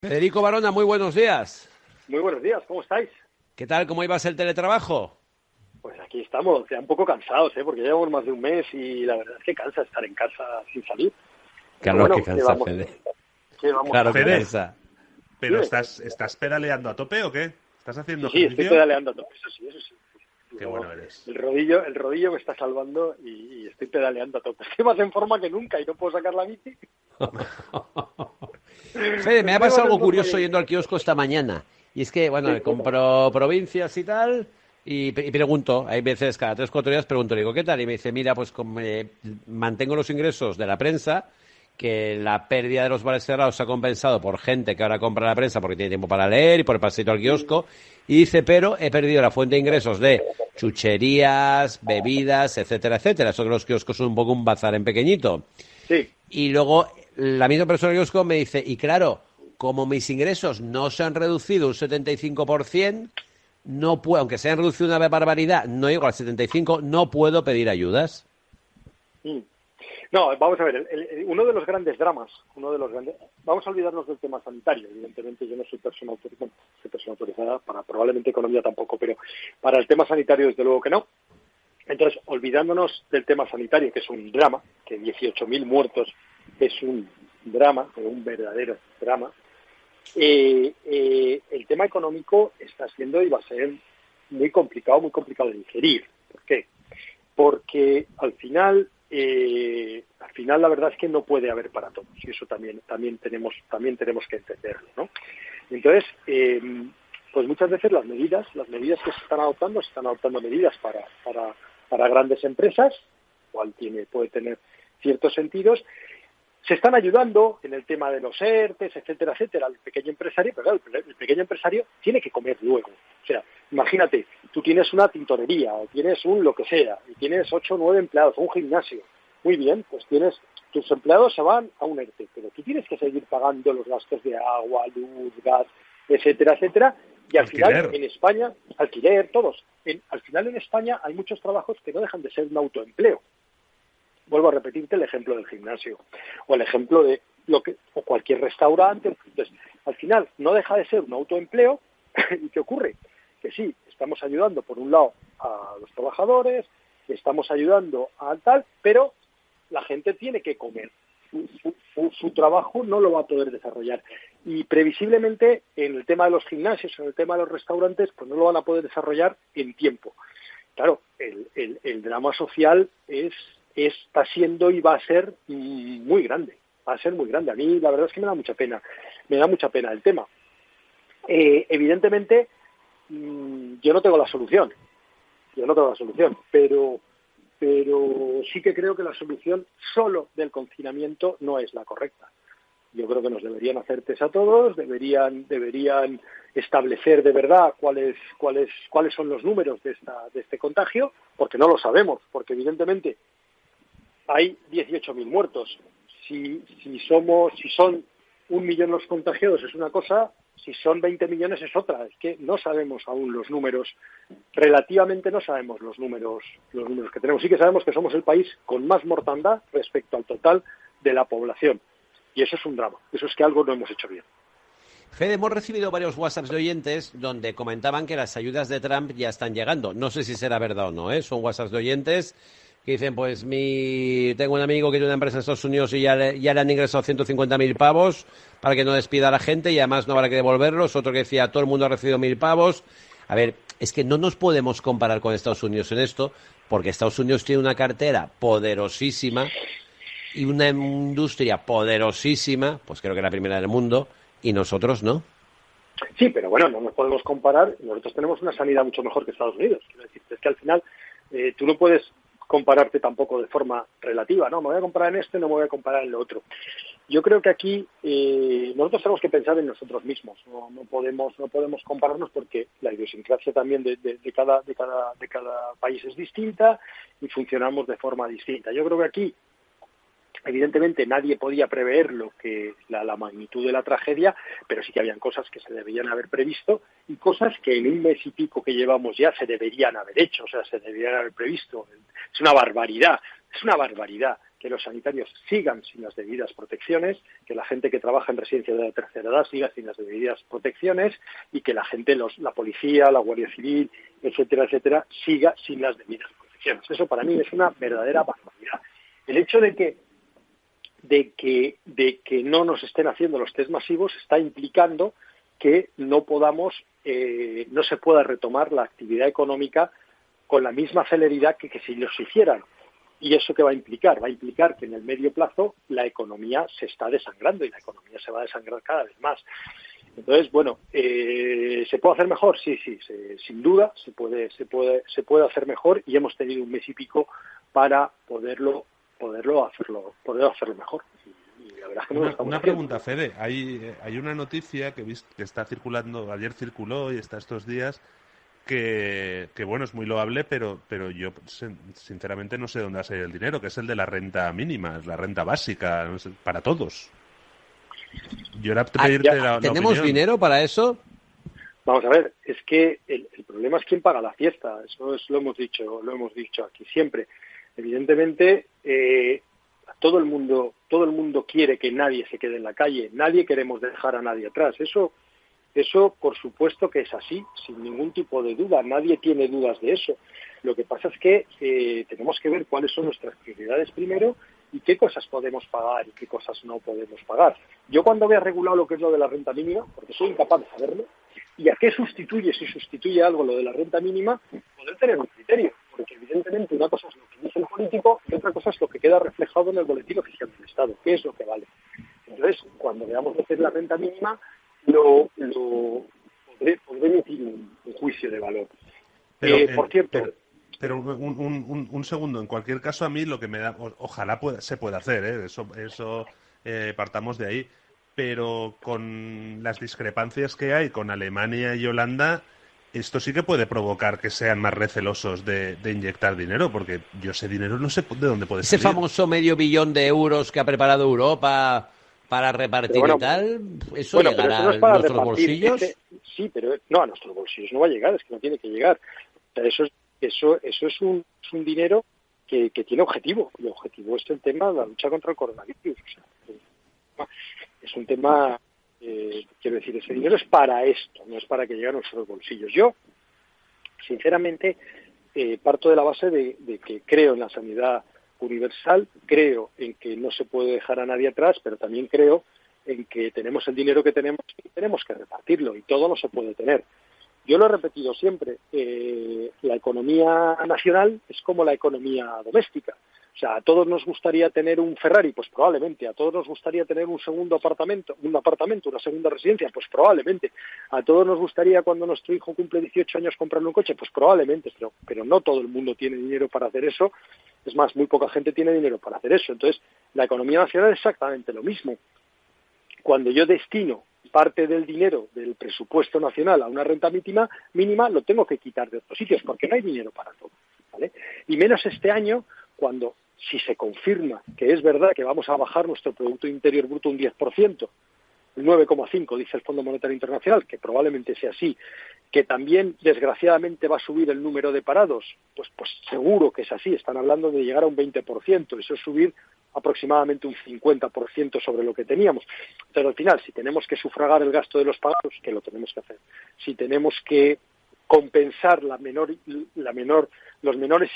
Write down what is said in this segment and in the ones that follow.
Federico Barona, muy buenos días. Muy buenos días, ¿cómo estáis? ¿Qué tal? ¿Cómo ibas el teletrabajo? Pues aquí estamos, ya un poco cansados, porque llevamos más de un mes y la verdad es que cansa estar en casa sin salir. Pero Claro que bueno, cansa, Fede. ¿qué vamos a Claro que hacer? Fede, cansa. ¿pero Dime. estás pedaleando a tope o qué? ¿Estás haciendo Sí, estoy ejercicio? pedaleando a tope, eso sí, eso sí. Qué Pero bueno eres. el rodillo me está salvando y estoy pedaleando a tope. Estoy más en forma que nunca y no puedo sacar la bici. Fede, me ha Estoy más pasado en algo forma curioso que yendo nunca. al kiosco esta mañana. Y es que, bueno, Sí, cuéntame. compro provincias y tal, y pregunto, hay veces cada 3 o 4 días pregunto, digo, ¿qué tal? Y me dice, mira, pues como, mantengo los ingresos de la prensa, que la pérdida de los bares cerrados se ha compensado por gente que ahora compra la prensa porque tiene tiempo para leer y por el paseito al kiosco. Y dice, pero he perdido la fuente de ingresos de chucherías, bebidas, etcétera, etcétera. Eso que los kioscos son un poco un bazar en pequeñito. Sí. Y luego la misma persona del kiosco me dice, y claro, como mis ingresos no se han reducido un 75%, no puedo, aunque se han reducido una barbaridad, no llego al 75%, no puedo pedir ayudas. Mm. No, vamos a ver, uno de los grandes dramas, vamos a olvidarnos del tema sanitario, evidentemente yo no soy persona autorizada, bueno, soy persona autorizada para probablemente economía tampoco, pero para el tema sanitario desde luego que no. Entonces, olvidándonos del tema sanitario, que es un drama, que 18.000 muertos es un drama, un verdadero drama, el tema económico está siendo y va a ser muy complicado de digerir. ¿Por qué? Porque al final la verdad es que no puede haber para todos y eso también tenemos que entenderlo, ¿no? Entonces, pues muchas veces las medidas que se están adoptando medidas para grandes empresas, cual puede tener ciertos sentidos. Se están ayudando en el tema de los ERTES, etcétera, etcétera, al pequeño empresario, pero claro, el pequeño empresario tiene que comer luego. O sea, imagínate, tú tienes una tintorería o tienes un lo que sea, y tienes 8 o 9 empleados, o un gimnasio. Muy bien, pues tus empleados se van a un ERTE, pero tú tienes que seguir pagando los gastos de agua, luz, gas, etcétera, etcétera. Y al final, Alquiler. en España, alquiler, todos. Al final, en España hay muchos trabajos que no dejan de ser un autoempleo. Vuelvo a repetirte el ejemplo del gimnasio o el ejemplo de o cualquier restaurante. Entonces, al final no deja de ser un autoempleo. ¿Y qué ocurre? Que sí, estamos ayudando por un lado a los trabajadores, estamos ayudando a tal, pero la gente tiene que comer. Su trabajo no lo va a poder desarrollar. Y previsiblemente en el tema de los gimnasios, en el tema de los restaurantes, pues no lo van a poder desarrollar en tiempo. Claro, el drama social está siendo y va a ser muy grande. Va a ser muy grande. A mí la verdad es que me da mucha pena. Me da mucha pena el tema. Evidentemente, yo no tengo la solución. Pero sí que creo que la solución solo del confinamiento no es la correcta. Yo creo que nos deberían hacer test a todos, deberían establecer de verdad cuáles son los números de este contagio, porque no lo sabemos, porque evidentemente hay 18.000 muertos. Si son 1 millón los contagiados es una cosa, si son 20 millones es otra. Es que no sabemos aún los números, relativamente no sabemos los números que tenemos. Sí que sabemos que somos el país con más mortandad respecto al total de la población. Y eso es un drama. Eso es que algo no hemos hecho bien. Fede, hemos recibido varios WhatsApps de oyentes donde comentaban que las ayudas de Trump ya están llegando. No sé si será verdad o no, ¿eh? Son WhatsApps de oyentes que dicen, pues tengo un amigo que tiene una empresa en Estados Unidos y ya le han ingresado 150.000 pavos para que no despida a la gente y además no habrá que devolverlos. Otro que decía, todo el mundo ha recibido 1.000 pavos. A ver, es que no nos podemos comparar con Estados Unidos en esto, porque Estados Unidos tiene una cartera poderosísima y una industria poderosísima, pues creo que la primera del mundo, y nosotros no. Sí, pero bueno, no nos podemos comparar. Nosotros tenemos una sanidad mucho mejor que Estados Unidos. Quiero decir, es que al final tú no puedes compararte tampoco de forma relativa, ¿no? Me voy a comparar en esto y no me voy a comparar en lo otro. Yo creo que aquí nosotros tenemos que pensar en nosotros mismos. No podemos compararnos porque la idiosincrasia también de cada país es distinta y funcionamos de forma distinta. Yo creo que aquí evidentemente nadie podía prever la magnitud de la tragedia, pero sí que habían cosas que se debían haber previsto y cosas que en un mes y pico que llevamos ya se deberían haber hecho, o sea, se deberían haber previsto. Es una barbaridad que los sanitarios sigan sin las debidas protecciones, que la gente que trabaja en residencias de la tercera edad siga sin las debidas protecciones y que la gente, la policía, la Guardia Civil, etcétera, etcétera, siga sin las debidas protecciones. Eso para mí es una verdadera barbaridad. El hecho de que no nos estén haciendo los test masivos está implicando que no se pueda retomar la actividad económica con la misma celeridad que si los hicieran. ¿Y eso qué va a implicar? Va a implicar que en el medio plazo la economía se está desangrando y la economía se va a desangrar cada vez más. Entonces, bueno, ¿se puede hacer mejor? Sí, sin duda se puede hacer mejor y hemos tenido un mes y pico para poderlo hacerlo mejor. Y la verdad es que una pregunta, Fede. Hay una noticia que está circulando, ayer circuló y está estos días, que bueno, es muy loable, pero yo sinceramente no sé dónde va a salir el dinero, que es el de la renta mínima, la renta básica, no sé, para todos. Yo era pedirte la ¿Tenemos opinión. dinero para eso? Vamos a ver, es que el problema es quién paga la fiesta. Eso lo hemos dicho aquí siempre. Evidentemente, todo el mundo quiere que nadie se quede en la calle. Nadie queremos dejar a nadie atrás. Eso por supuesto que es así, sin ningún tipo de duda. Nadie tiene dudas de eso. Lo que pasa es que tenemos que ver cuáles son nuestras prioridades primero y qué cosas podemos pagar y qué cosas no podemos pagar. Yo cuando vea regulado lo que es lo de la renta mínima, porque soy incapaz de saberlo, y a qué sustituye, si sustituye algo lo de la renta mínima, poder tener un criterio. Porque evidentemente una cosa es lo que dice el político y otra cosa es lo que queda reflejado en el boletín oficial del Estado, qué es lo que vale. Entonces, cuando veamos lo que es la renta mínima, podré emitir un juicio de valor. Por cierto... Pero un segundo, en cualquier caso a mí lo que me da, ojalá se pueda hacer, eso partamos de ahí, pero con las discrepancias que hay con Alemania y Holanda, esto sí que puede provocar que sean más recelosos de inyectar dinero, porque yo ese dinero no sé de dónde puede salir. Ese famoso $500 million de € que ha preparado Europa para repartir y tal, ¿eso llegará no es para a nuestros repartir, bolsillos? Sí, pero no, a nuestros bolsillos no va a llegar, es que no tiene que llegar. O sea, eso es un dinero que tiene objetivo, y el objetivo es el tema de la lucha contra el coronavirus. O sea, es un tema, quiero decir, ese dinero es para esto, no es para que llegue a nuestros bolsillos. Yo, sinceramente, parto de la base de que creo en la sanidad universal, creo en que no se puede dejar a nadie atrás, pero también creo en que tenemos el dinero que tenemos y tenemos que repartirlo, y todo no se puede tener. Yo lo he repetido siempre, la economía nacional es como la economía doméstica. O sea, ¿a todos nos gustaría tener un Ferrari? Pues probablemente. ¿A todos nos gustaría tener un apartamento, una segunda residencia? Pues probablemente. ¿A todos nos gustaría cuando nuestro hijo cumple 18 años comprarle un coche? Pues probablemente, pero no todo el mundo tiene dinero para hacer eso. Es más, muy poca gente tiene dinero para hacer eso. Entonces, la economía nacional es exactamente lo mismo. Cuando yo destino parte del dinero del presupuesto nacional a una renta mínima, lo tengo que quitar de otros sitios, porque no hay dinero para todo, ¿vale? Y menos este año, cuando, si se confirma que es verdad que vamos a bajar nuestro Producto Interior Bruto un 10%, el 9,5% dice el Fondo Monetario Internacional, que probablemente sea así, que también desgraciadamente va a subir el número de parados, pues seguro que es así, están hablando de llegar a un 20%, eso es subir aproximadamente un 50% sobre lo que teníamos. Pero al final, si tenemos que sufragar el gasto de los pagados, que lo tenemos que hacer, si tenemos que compensar los menores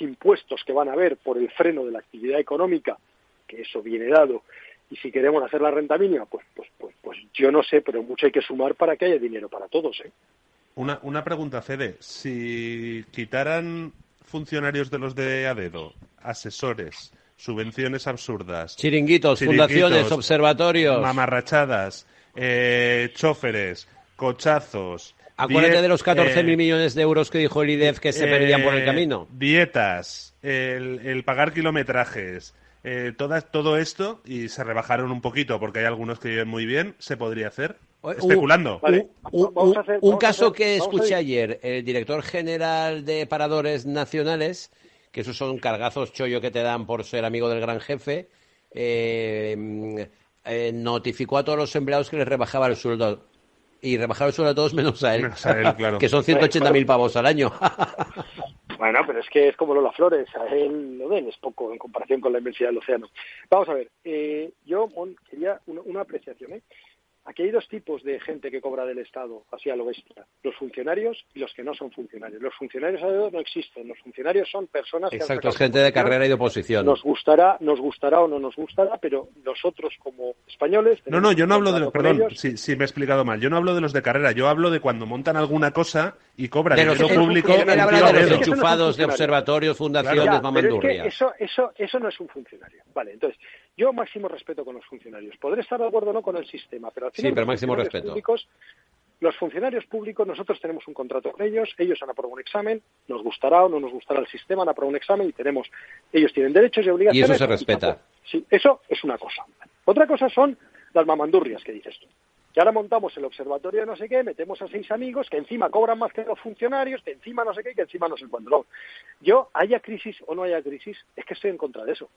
impuestos que van a haber por el freno de la actividad económica, que eso viene dado, y si queremos hacer la renta mínima, pues yo no sé, pero mucho hay que sumar para que haya dinero para todos, ¿eh? Una pregunta, Fede. Si quitaran funcionarios de los de a dedo, asesores, subvenciones absurdas, Chiringuitos, fundaciones, observatorios, mamarrachadas, choferes, cochazos... Acuérdate de los 14.000 millones de euros que dijo el IDEF que se perdían por el camino. Dietas, el pagar kilometrajes, todo esto, y se rebajaron un poquito porque hay algunos que viven muy bien, ¿se podría hacer? Especulando. Un caso que escuché ayer, el director general de Paradores Nacionales, que esos son cargazos chollo que te dan por ser amigo del gran jefe, notificó a todos los empleados que les rebajaba el sueldo. Y rebajaron el sueldo a todos menos a él, claro. Que son 180.000 pavos al año. Bueno, pero es que es como Lola Flores, a él lo ven, es poco en comparación con la inmensidad del océano. Vamos a ver, yo quería una apreciación, ¿eh? Aquí hay dos tipos de gente que cobra del Estado, así a lo bestia, los funcionarios y los que no son funcionarios. Los funcionarios a dedo no existen, los funcionarios son personas que Exacto, han es gente de carrera y de oposición. Nos gustará o no nos gustará, pero nosotros como españoles... No, yo no hablo de... Perdón, si me he explicado mal. Yo no hablo de los de carrera, yo hablo de cuando montan alguna cosa y cobran de los dinero público. Él habla de los Es que enchufados no de observatorios, fundaciones, claro, mamandurrias. pero es que eso no es un funcionario. Vale, entonces, yo máximo respeto con los funcionarios. Podré estar de acuerdo o no con el sistema, pero al final sí, pero máximo respeto. Los funcionarios públicos, nosotros tenemos un contrato con ellos han aprobado un examen, nos gustará o no nos gustará el sistema, han aprobado un examen y ellos tienen derechos y obligaciones. Y eso se respeta. Sí, eso es una cosa. Otra cosa son las mamandurrias que dices tú. Que ahora montamos el observatorio de no sé qué, metemos a 6 amigos que encima cobran más que los funcionarios, que encima no sé qué, que encima no sé cuánto. No. Yo, haya crisis o no haya crisis, es que estoy en contra de eso.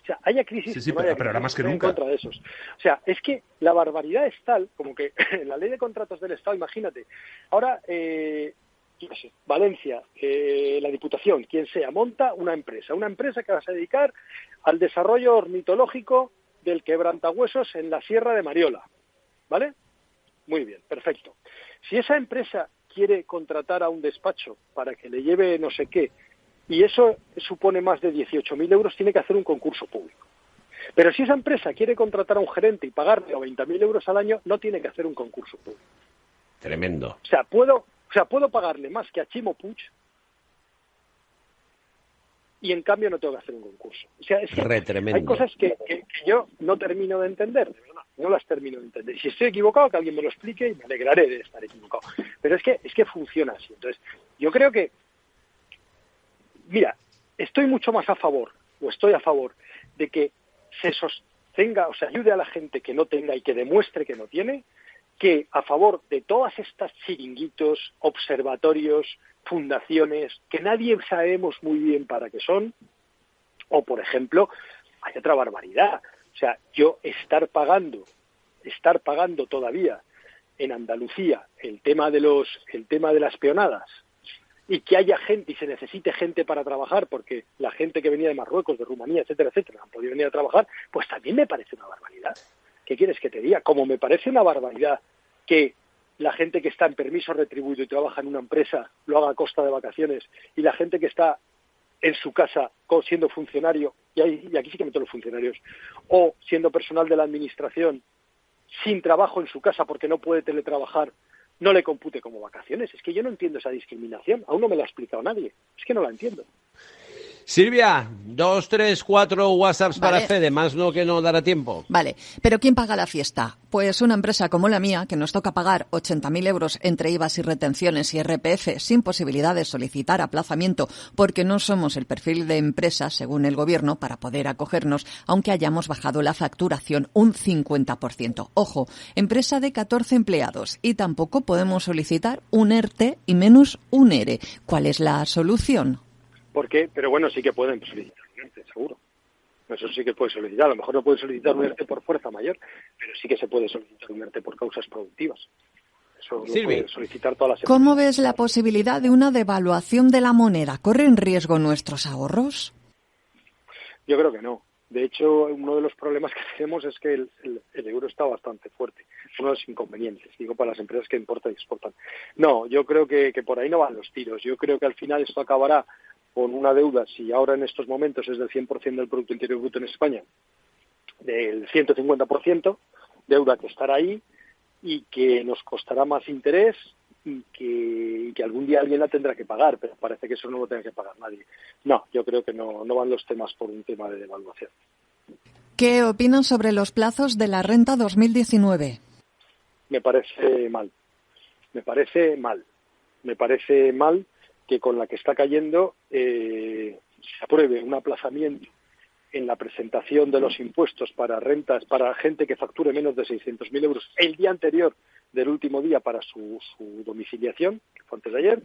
O sea, haya crisis sí, o no haya pero ahora más que estoy nunca. en contra de esos. O sea, es que la barbaridad es tal, como que en la ley de contratos del Estado, imagínate, ahora, no sé, Valencia, la Diputación, quien sea, monta una empresa que va a dedicar al desarrollo ornitológico del quebrantahuesos en la Sierra de Mariola, ¿vale? Muy bien, perfecto. Si esa empresa quiere contratar a un despacho para que le lleve no sé qué, y eso supone más de 18.000 euros, tiene que hacer un concurso público. Pero si esa empresa quiere contratar a un gerente y pagarle 20.000 euros al año, no tiene que hacer un concurso público. Tremendo. O sea, puedo pagarle más que a Chimo Puig y en cambio no tengo que hacer un concurso. O sea, es que hay cosas que yo no termino de entender, de verdad, no las termino de entender. Si estoy equivocado, que alguien me lo explique y me alegraré de estar equivocado. Pero es que funciona así. Entonces, yo creo que, mira, estoy mucho más a favor de que se sostenga, o sea, ayude a la gente que no tenga y que demuestre que no tiene, que a favor de todas estas chiringuitos, observatorios, fundaciones, que nadie sabemos muy bien para qué son, o por ejemplo, hay otra barbaridad, o sea, yo estar pagando todavía en Andalucía el tema de las peonadas, y que haya gente y se necesite gente para trabajar, porque la gente que venía de Marruecos, de Rumanía, etcétera, etcétera, han podido venir a trabajar, pues también me parece una barbaridad. ¿Qué quieres que te diga? Como me parece una barbaridad que la gente que está en permiso retribuido y trabaja en una empresa lo haga a costa de vacaciones, y la gente que está en su casa siendo funcionario, y aquí sí que meto los funcionarios, o siendo personal de la administración, sin trabajo en su casa porque no puede teletrabajar, no le compute como vacaciones. Es que yo no entiendo esa discriminación. Aún no me la ha explicado nadie. Es que no la entiendo. Silvia, 2, 3, 4 WhatsApps para Fede, más no que no dará tiempo. Vale, pero ¿quién paga la fiesta? Pues una empresa como la mía, que nos toca pagar 80.000 euros entre IVAs y retenciones y RPF sin posibilidad de solicitar aplazamiento porque no somos el perfil de empresa, según el Gobierno, para poder acogernos, aunque hayamos bajado la facturación un 50%. Ojo, empresa de 14 empleados y tampoco podemos solicitar un ERTE y menos un ERE. ¿Cuál es la solución? ¿Por qué? Pero bueno, sí que pueden solicitar un ERTE, seguro. Eso sí que puede solicitar. A lo mejor no puede solicitar un ERTE por fuerza mayor, pero sí que se puede solicitar un ERTE por causas productivas. Eso lo puede solicitar todas las empresas. ¿Cómo ves la posibilidad de una devaluación de la moneda? ¿Corre en riesgo nuestros ahorros? Yo creo que no. De hecho, uno de los problemas que tenemos es que el euro está bastante fuerte. Es uno de los inconvenientes, digo, para las empresas que importan y exportan. No, yo creo que por ahí no van los tiros. Yo creo que al final esto acabará con una deuda, si ahora en estos momentos es del 100% del Producto Interior Bruto en España, del 150%, deuda que estará ahí y que nos costará más interés y que algún día alguien la tendrá que pagar, pero parece que eso no lo tenga que pagar nadie. No, yo creo que no van los temas por un tema de devaluación. ¿Qué opinan sobre los plazos de la renta 2019? Me parece mal. Me parece mal que con la que está cayendo se apruebe un aplazamiento en la presentación de los impuestos para rentas, para gente que facture menos de 600.000 euros el día anterior del último día para su domiciliación, que fue antes de ayer,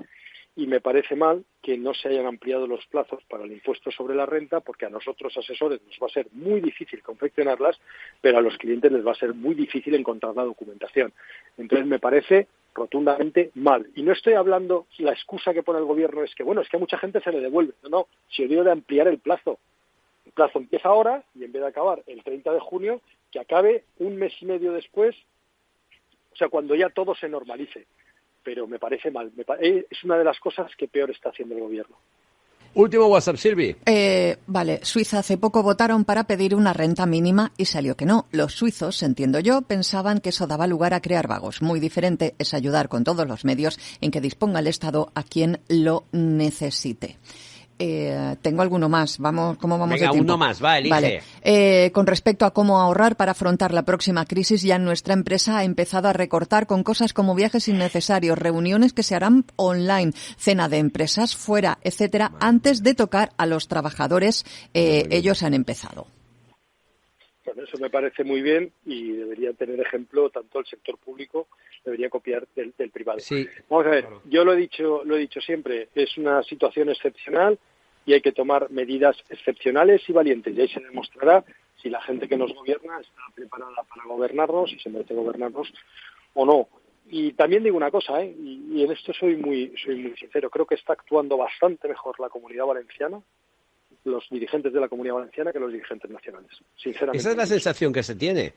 y me parece mal que no se hayan ampliado los plazos para el impuesto sobre la renta, porque a nosotros asesores nos va a ser muy difícil confeccionarlas, pero a los clientes les va a ser muy difícil encontrar la documentación. Entonces me parece rotundamente mal. Y no estoy hablando, la excusa que pone el gobierno es que, bueno, es que a mucha gente se le devuelve. No, si os digo de ampliar el plazo. El plazo empieza ahora y en vez de acabar el 30 de junio, que acabe un mes y medio después, o sea, cuando ya todo se normalice. Pero me parece mal. Es una de las cosas que peor está haciendo el gobierno. Último WhatsApp, Silvi. Vale, Suiza hace poco votaron para pedir una renta mínima y salió que no. Los suizos, entiendo yo, pensaban que eso daba lugar a crear vagos. Muy diferente es ayudar con todos los medios en que disponga el Estado a quien lo necesite. Tengo alguno más. ¿Cómo vamos de tiempo? Uno más, va, elige. Vale. Con respecto a cómo ahorrar para afrontar la próxima crisis, ya nuestra empresa ha empezado a recortar con cosas como viajes innecesarios, reuniones que se harán online, cena de empresas fuera, etcétera, antes de tocar a los trabajadores. Ellos han empezado. Bueno, eso me parece muy bien y debería tener ejemplo tanto el sector público, debería copiar del privado. Sí. Vamos a ver, yo lo he dicho siempre, es una situación excepcional y hay que tomar medidas excepcionales y valientes. Y ahí se demostrará si la gente que nos gobierna está preparada para gobernarnos, si se merece gobernarnos o no. Y también digo una cosa, y en esto soy muy sincero, creo que está actuando bastante mejor la Comunidad Valenciana, los dirigentes de la Comunidad Valenciana, que los dirigentes nacionales, sinceramente. Esa es la sensación que se tiene.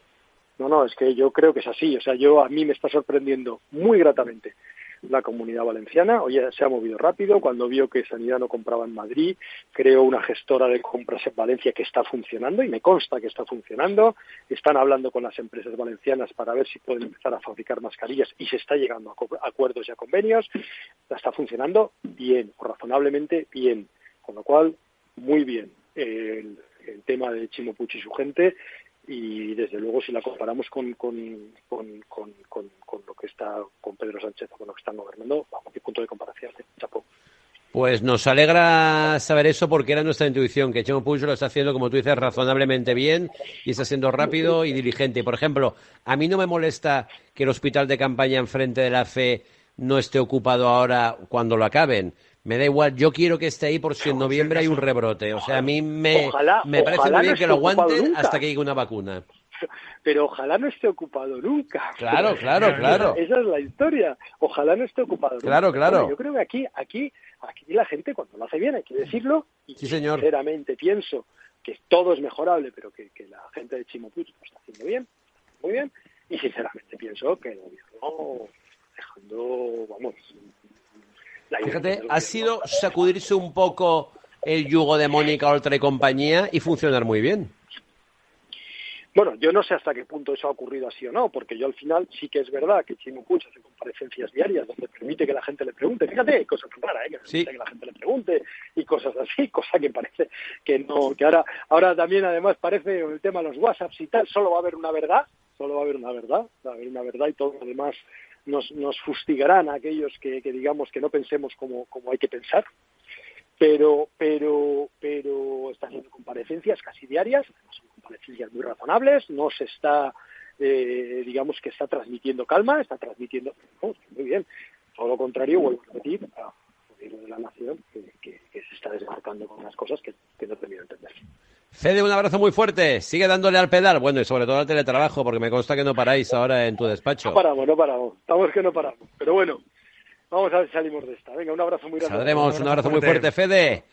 No, es que yo creo que es así. O sea, a mí me está sorprendiendo muy gratamente la Comunidad Valenciana. Oye, se ha movido rápido. Cuando vio que Sanidad no compraba en Madrid, creó una gestora de compras en Valencia que está funcionando, y me consta que está funcionando. Están hablando con las empresas valencianas para ver si pueden empezar a fabricar mascarillas y se está llegando a acuerdos y a convenios. Está funcionando bien, o razonablemente bien. Con lo cual, muy bien el tema de Chimo Puig y su gente, y desde luego si la comparamos con lo que está con Pedro Sánchez o con lo que están gobernando, vamos, qué punto de comparación, chapó. Pues nos alegra saber eso porque era nuestra intuición, que Chimo Puig lo está haciendo, como tú dices, razonablemente bien y está siendo rápido y diligente. Por ejemplo, a mí no me molesta que el hospital de campaña enfrente de la FE no esté ocupado ahora cuando lo acaben. Me da igual, yo quiero que esté ahí por si en noviembre hay un rebrote. O sea, a mí me parece muy bien que lo aguanten hasta que llegue una vacuna. Pero ojalá no esté ocupado nunca. Claro. Esa es la historia. Ojalá no esté ocupado nunca. Claro. Bueno, yo creo que aquí la gente, cuando lo hace bien, hay que decirlo. Y sí, señor. Sinceramente pienso que todo es mejorable, pero que la gente de Chimo Puig lo está haciendo bien, muy bien. Y sinceramente pienso que el gobierno dejando, vamos... Fíjate, ha sido sacudirse un poco el yugo de Mónica Oltra y compañía y funcionar muy bien. Bueno, yo no sé hasta qué punto eso ha ocurrido así o no, porque yo al final sí que es verdad que Chimo Puig hace comparecencias diarias donde permite que la gente le pregunte. Fíjate, cosa tan rara, que permite que la gente le pregunte y cosas así, cosa que parece que no, que ahora también además parece el tema de los WhatsApps y tal, solo va a haber una verdad y todo lo demás nos fustigarán a aquellos que digamos que no pensemos como hay que pensar, pero está haciendo comparecencias casi diarias, son comparecencias muy razonables, no se está digamos que está transmitiendo calma, está transmitiendo muy bien, todo lo contrario, vuelvo a repetir, al gobierno de la nación que se está desmarcando con unas cosas que no termino de entender. Fede, un abrazo muy fuerte. Sigue dándole al pedal. Bueno, y sobre todo al teletrabajo, porque me consta que no paráis ahora en tu despacho. No paramos. Estamos que no paramos. Pero bueno, vamos a ver si salimos de esta. Venga, un abrazo muy grande. Saldremos. Un abrazo muy fuerte, Fede.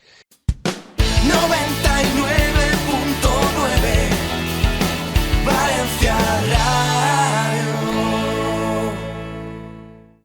99.9 Vale.